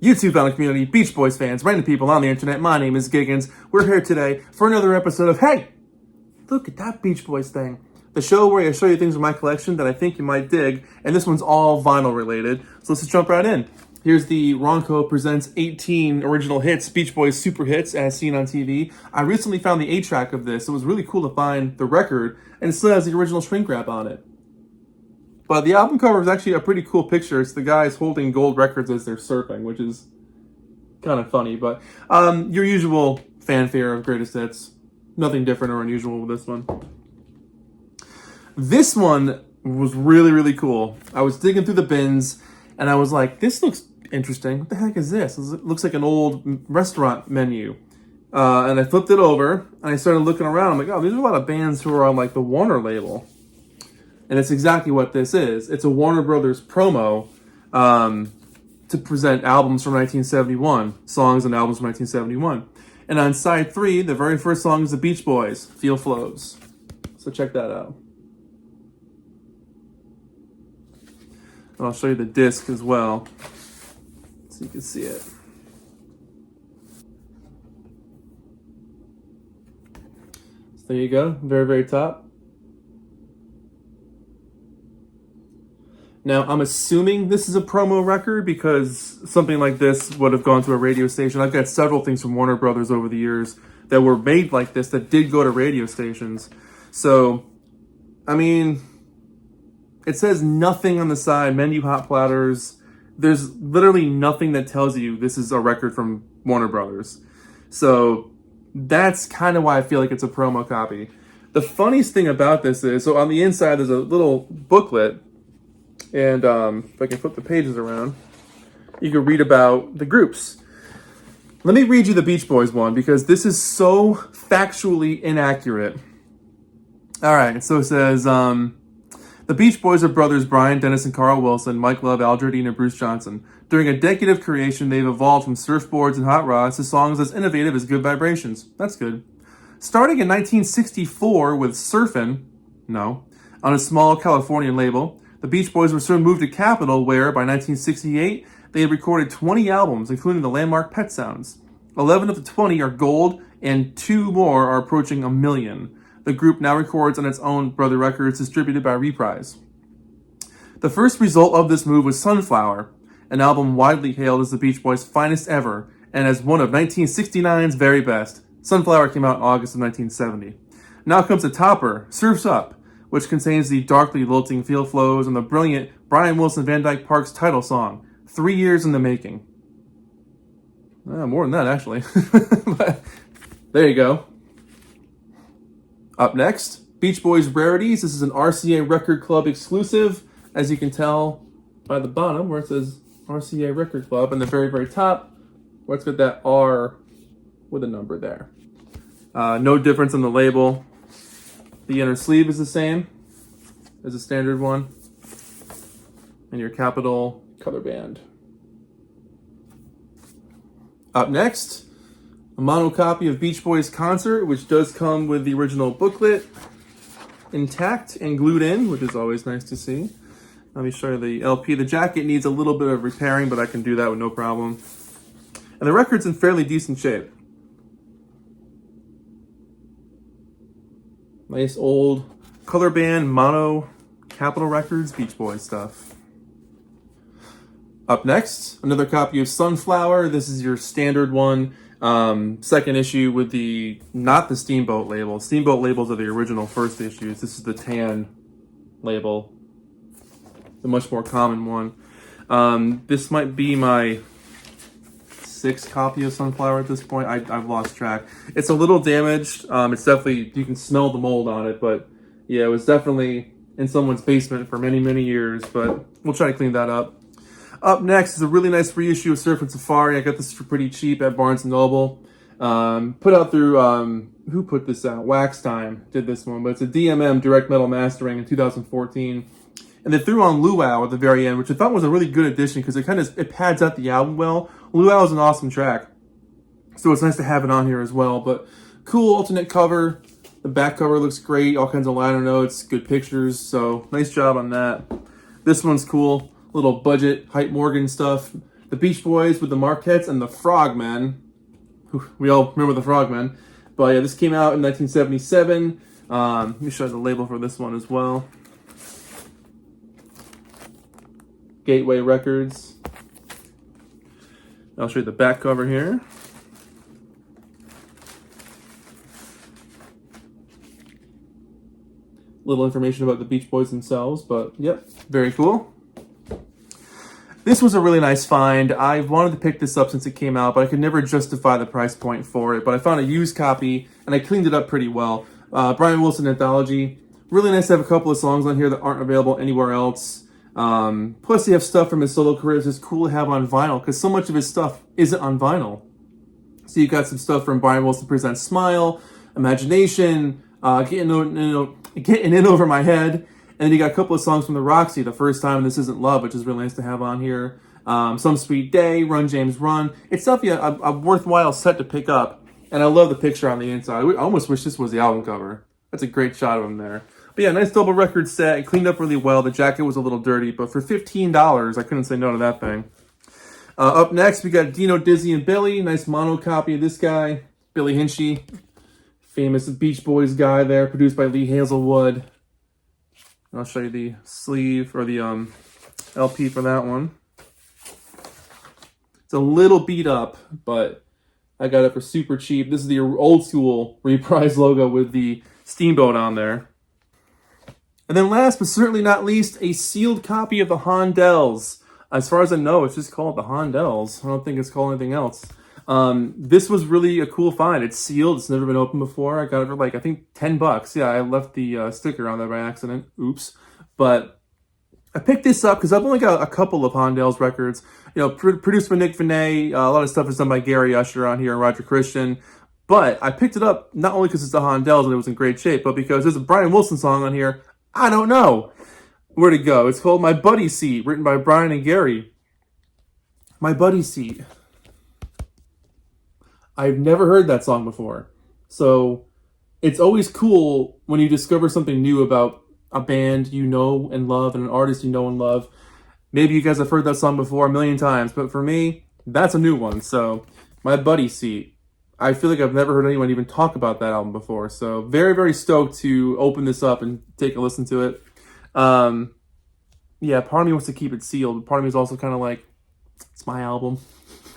YouTube founder community, Beach Boys fans, random people on the internet, my name is Giggens. We're here today for another episode of Hey, look at that Beach Boys thing. The show where I show you things from my collection that I think you might dig, and this one's all vinyl related. So let's just jump right in. Here's the Ronco Presents 18 original hits, Beach Boys super hits as seen on TV. I recently found the 8-track of this. It was really cool to find the record, and it still has the original shrink wrap on it. But the album cover is actually a pretty cool picture. It's the guys holding gold records as they're surfing, which is kind of funny. But your usual fanfare of greatest hits. Nothing different or unusual with this one. This one was really, really cool. I was digging through the bins, and I was like, this looks interesting. What the heck is this? It looks like an old restaurant menu. And I flipped it over, and I started looking around. I'm like, oh, these are a lot of bands who are on like the Warner label. And it's exactly what this is. It's a Warner Brothers promo to present albums from 1971, songs and albums from 1971. And on side 3, the very first song is the Beach Boys, Feel Flows. So check that out. And I'll show you the disc as well, so you can see it. So there you go, very, very top. Now, I'm assuming this is a promo record because something like this would have gone to a radio station. I've got several things from Warner Brothers over the years that were made like this that did go to radio stations. So, I mean, it says nothing on the side, menu hot platters. There's literally nothing that tells you this is a record from Warner Brothers. So, that's kind of why I feel like it's a promo copy. The funniest thing about this is, so on the inside there's a little booklet. And if I can flip the pages around, you can read about the groups. Let me read you the Beach Boys one because this is so factually inaccurate. All right, so it says, the Beach Boys are brothers Brian, Dennis, and Carl Wilson, Mike Love, Al Jardine, and Bruce Johnson. During a decade of creation, they've evolved from surfboards and hot rods to songs as innovative as Good Vibrations. That's good. Starting in 1964 with Surfin', on a small Californian label, the Beach Boys were soon moved to Capitol, where, by 1968, they had recorded 20 albums, including the landmark Pet Sounds. 11 of the 20 are gold, and 2 more are approaching 1 million. The group now records on its own Brother Records, distributed by Reprise. The first result of this move was Sunflower, an album widely hailed as the Beach Boys' finest ever, and as one of 1969's very best. Sunflower came out in August of 1970. Now comes a topper, Surf's Up, which contains the darkly lilting Feel Flows and the brilliant Brian Wilson Van Dyke Park's title song, 3 years in the making. More than that, actually. But there you go. Up next, Beach Boys Rarities. This is an RCA Record Club exclusive, as you can tell by the bottom where it says RCA Record Club, and the very, very top where it's got that R with a number there. No difference in the label. The inner sleeve is the same as a standard one. And your Capitol color band. Up next, a mono copy of Beach Boys Concert, which does come with the original booklet intact and glued in, which is always nice to see. Let me show you the LP. The jacket needs a little bit of repairing, but I can do that with no problem. And the record's in fairly decent shape. Nice old color band, mono, Capitol Records, Beach Boys stuff. Up next, another copy of Sunflower. This is your standard one. Second issue with not the Steamboat label. Steamboat labels are the original first issues. This is the tan label, the much more common one. This might be my 6th copy of Sunflower at this point. I've lost track. It's a little damaged. It's definitely, you can smell the mold on it, but yeah, it was definitely in someone's basement for many, many years, but we'll try to clean that up. Up next is a really nice reissue of Surf and Safari. I got this for pretty cheap at Barnes & Noble. Put out through, who put this out? Wax Time did this one, but it's a DMM direct metal mastering in 2014. And they threw on Luau at the very end, which I thought was a really good addition because it pads out the album well. Luau is an awesome track, so it's nice to have it on here as well. But cool alternate cover. The back cover looks great. All kinds of liner notes, good pictures. So nice job on that. This one's cool. Little budget Hype Morgan stuff. The Beach Boys with the Marquettes and the Frogmen. We all remember the Frogmen. But yeah, this came out in 1977. Let me show you the label for this one as well. Gateway Records. I'll show you the back cover here. Little information about the Beach Boys themselves, but yep, very cool. This was a really nice find. I wanted to pick this up since it came out, but I could never justify the price point for it. But I found a used copy, and I cleaned it up pretty well. Brian Wilson Anthology. Really nice to have a couple of songs on here that aren't available anywhere else. Plus, you have stuff from his solo career that's just cool to have on vinyl, because so much of his stuff isn't on vinyl. So you got some stuff from Brian Wilson Presents Smile, Imagination, Getting In Over My Head, and then you got a couple of songs from the Roxy, The First Time, This Isn't Love, which is really nice to have on here. Some Sweet Day, Run James Run. It's definitely a worthwhile set to pick up, and I love the picture on the inside. I almost wish this was the album cover. That's a great shot of him there. But yeah, nice double record set. It cleaned up really well. The jacket was a little dirty, but for $15, I couldn't say no to that thing. Up next, we got Dino, Dizzy, and Billy. Nice mono copy of this guy, Billy Hinchy. Famous Beach Boys guy there, produced by Lee Hazelwood. I'll show you the sleeve, or the LP for that one. It's a little beat up, but I got it for super cheap. This is the old school Reprise logo with the steamboat on there. And then last but certainly not least, a sealed copy of the Hondells. As far as I know, it's just called the Hondells. I don't think it's called anything else. This was really a cool find. It's sealed. It's never been opened before. I got it for like, I think $10. Yeah, I left the sticker on there by accident. Oops. But I picked this up because I've only got a couple of Hondells records. You know, produced by Nick Vinay. A lot of stuff is done by Gary Usher on here and Roger Christian. But I picked it up not only because it's the Hondells and it was in great shape, but because there's a Brian Wilson song on here. I don't know where to go. It's called My Buddy Seat, written by Brian and Gary. My Buddy Seat. I've never heard that song before. So it's always cool when you discover something new about a band you know and love and an artist you know and love. Maybe you guys have heard that song before a million times, but for me, that's a new one. So My Buddy Seat. I feel like I've never heard anyone even talk about that album before. So very, very stoked to open this up and take a listen to it. Yeah, part of me wants to keep it sealed. But part of me is also kind of like, it's my album.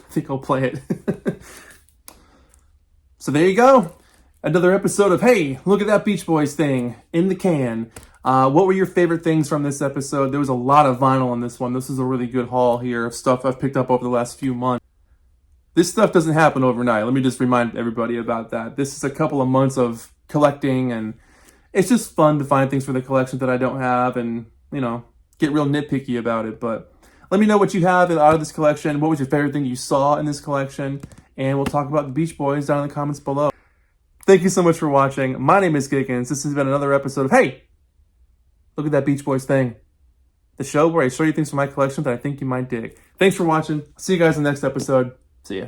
I think I'll play it. So there you go. Another episode of, hey, look at that Beach Boys thing in the can. What were your favorite things from this episode? There was a lot of vinyl on this one. This is a really good haul here of stuff I've picked up over the last few months. This stuff doesn't happen overnight. Let me just remind everybody about that. This is a couple of months of collecting, and it's just fun to find things for the collection that I don't have and, you know, get real nitpicky about it. But let me know what you have out of this collection. What was your favorite thing you saw in this collection? And we'll talk about the Beach Boys down in the comments below. Thank you so much for watching. My name is Giggens. This has been another episode of, hey, look at that Beach Boys thing. The show where I show you things from my collection that I think you might dig. Thanks for watching. See you guys in the next episode. See ya.